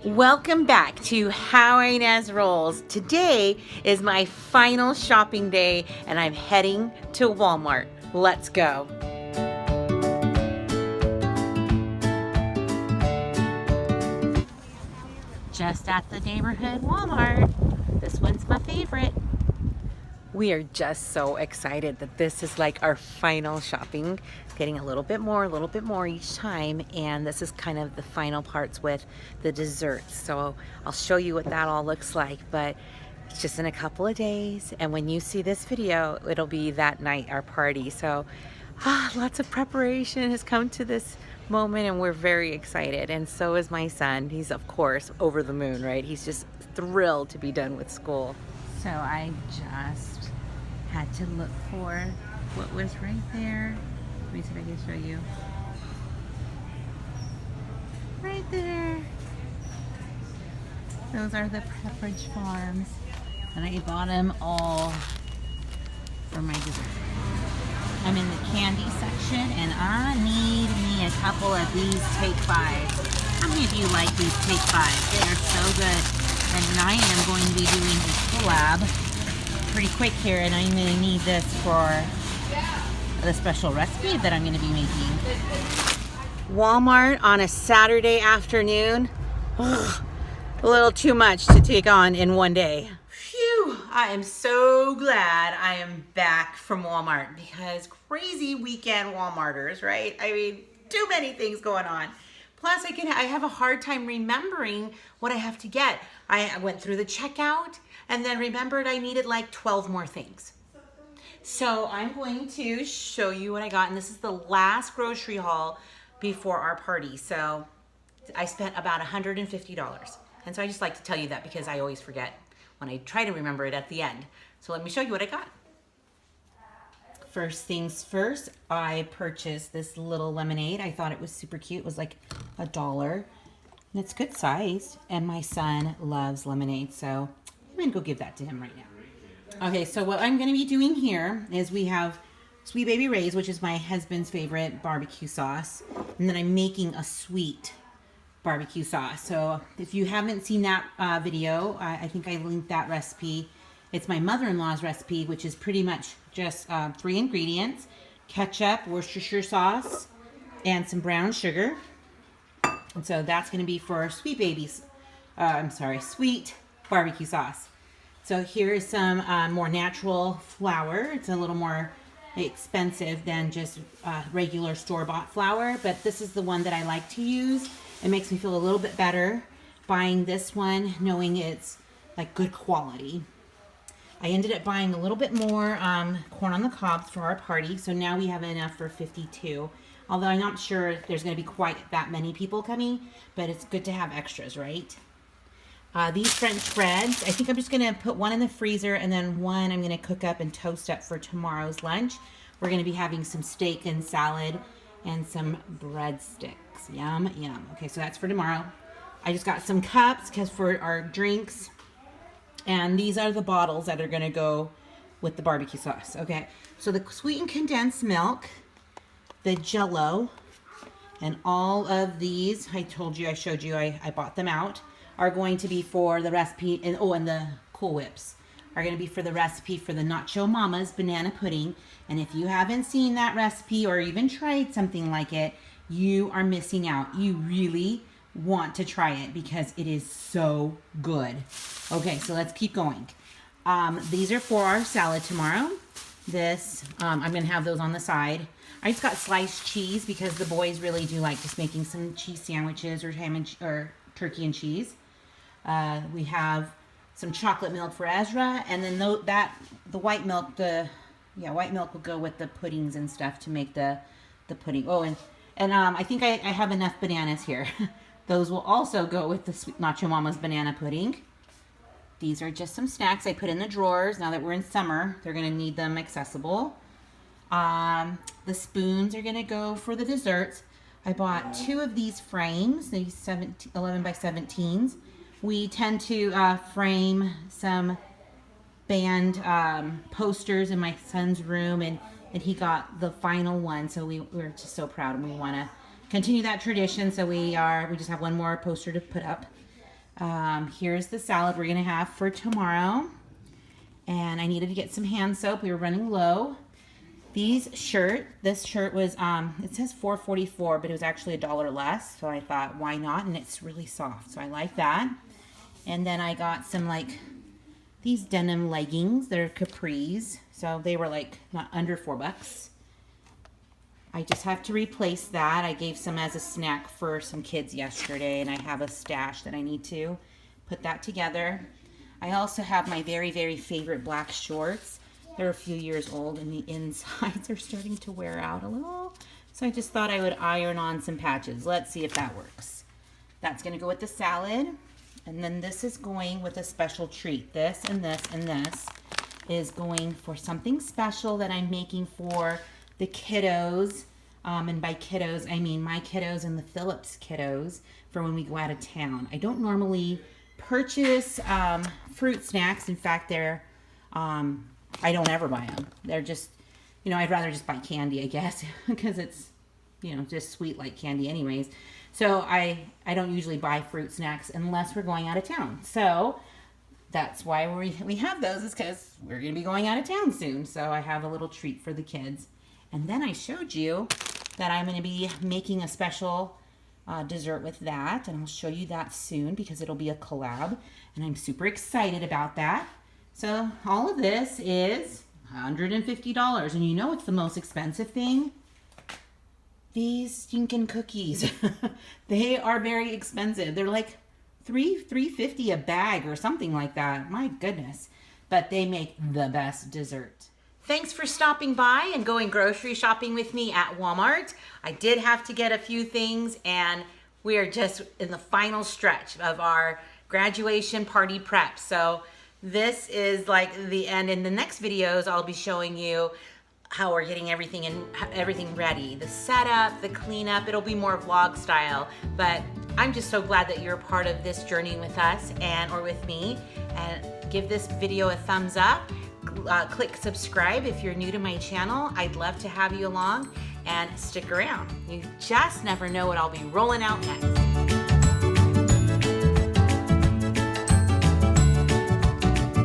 Welcome back to How Ines Rolls. Today is my final shopping day and I'm heading to Walmart. Let's go. Just at the neighborhood Walmart. This one's my favorite. We are just so excited that this is like our final shopping. Getting a little bit more each time, and this is kind of the final parts with the desserts. So I'll show you what that all looks like, but it's just in a couple of days, and when you see this video, it'll be that night, our party. So lots of preparation has come to this moment, and we're very excited, and so is my son. He's of course over the moon, right? He's just thrilled to be done with school. So I just had to look for what was right there. Let me see if I can show you. Right there. Those are the Pepperidge Farms. And I bought them all for my dessert. I'm in the candy section and I need me a couple of these Take 5. How many of you like these Take 5? They are so good. And I am going to be doing a collab pretty quick here, and I'm going to need this for the special recipe that I'm going to be making. Walmart on a Saturday afternoon. Ugh, a little too much to take on in one day. Phew, I am so glad I am back from Walmart because crazy weekend Walmarters, right? I mean, too many things going on. Plus, I have a hard time remembering what I have to get. I went through the checkout and then remembered I needed like 12 more things. So I'm going to show you what I got. And this is the last grocery haul before our party. So I spent about $150. And so I just like to tell you that because I always forget when I try to remember it at the end. So let me show you what I got. First things first, I purchased this little lemonade. I thought it was super cute. It was like $1. And it's good size. And my son loves lemonade, so I'm gonna go give that to him right now. Okay, so what I'm gonna be doing here is we have Sweet Baby Ray's, which is my husband's favorite barbecue sauce. And then I'm making a sweet barbecue sauce. So if you haven't seen that video, I think I linked that recipe. It's my mother-in-law's recipe, which is pretty much just 3 ingredients: ketchup, Worcestershire sauce, and some brown sugar. And so that's going to be for Sweet Baby's, sweet barbecue sauce. So here is some more natural flour. It's a little more expensive than just regular store-bought flour, but this is the one that I like to use. It makes me feel a little bit better buying this one, knowing it's like good quality. I ended up buying a little bit more corn on the cobs for our party, so now we have enough for 52. Although I'm not sure there's going to be quite that many people coming, but it's good to have extras, right? These French breads, I think I'm just going to put one in the freezer, and then one I'm going to cook up and toast up for tomorrow's lunch. We're going to be having some steak and salad and some breadsticks. Yum, yum. Okay, so that's for tomorrow. I just got some cups because for our drinks. And these are the bottles that are going to go with the barbecue sauce. Okay, so the sweetened condensed milk, the Jell-O, and all of these, I showed you, I bought them out, are going to be for the recipe, and the Cool Whips are going to be for the recipe for the Nacho Mama's banana pudding. And if you haven't seen that recipe or even tried something like it, you are missing out. You really want to try it because it is so good. Okay, so let's keep going. These are for our salad tomorrow. This, I'm going to have those on the side. I just got sliced cheese because the boys really do like just making some cheese sandwiches or or turkey and cheese. We have some chocolate milk for Ezra, and then the white milk, white milk will go with the puddings and stuff to make the pudding. Oh, and I think I have enough bananas here. Those will also go with the Nacho Mama's banana pudding. These are just some snacks I put in the drawers. Now that we're in summer, they're going to need them accessible. The spoons are going to go for the desserts. I bought 2 of these frames, these 11 by 17s. We tend to frame some band posters in my son's room, and he got the final one, so we're just so proud, and we want to continue that tradition. So we just have one more poster to put up. Here's the salad we're gonna have for tomorrow. And I needed to get some hand soap. We were running low. This shirt was, it says $4.44, but it was actually $1 less. So I thought, why not? And it's really soft, so I like that. And then I got some these denim leggings. They're capris. So they were not under $4. I just have to replace that. I gave some as a snack for some kids yesterday, and I have a stash that I need to put that together. I also have my very, very favorite black shorts. They're a few years old, and the insides are starting to wear out a little. So I just thought I would iron on some patches. Let's see if that works. That's gonna go with the salad. And then this is going with a special treat. This and this and this is going for something special that I'm making for the kiddos, and by kiddos, I mean my kiddos and the Phillips kiddos for when we go out of town. I don't normally purchase fruit snacks. In fact, I don't ever buy them. They're just, I'd rather just buy candy, I guess, because it's, just sweet like candy anyways. So I don't usually buy fruit snacks unless we're going out of town. So that's why we have those, is because we're going to be going out of town soon. So I have a little treat for the kids. And then I showed you that I'm going to be making a special dessert with that. And I'll show you that soon because it'll be a collab. And I'm super excited about that. So all of this is $150. And what's the most expensive thing? These stinking cookies. They are very expensive. They're like $3.50 a bag or something like that. My goodness. But they make the best dessert. Thanks for stopping by and going grocery shopping with me at Walmart. I did have to get a few things, and we are just in the final stretch of our graduation party prep. So this is the end. In the next videos, I'll be showing you how we're getting everything ready. The setup, the cleanup, it'll be more vlog style. But I'm just so glad that you're a part of this journey with us or with me. And give this video a thumbs up. Click subscribe if you're new to my channel. I'd love to have you along, and stick around. You just never know what I'll be rolling out next.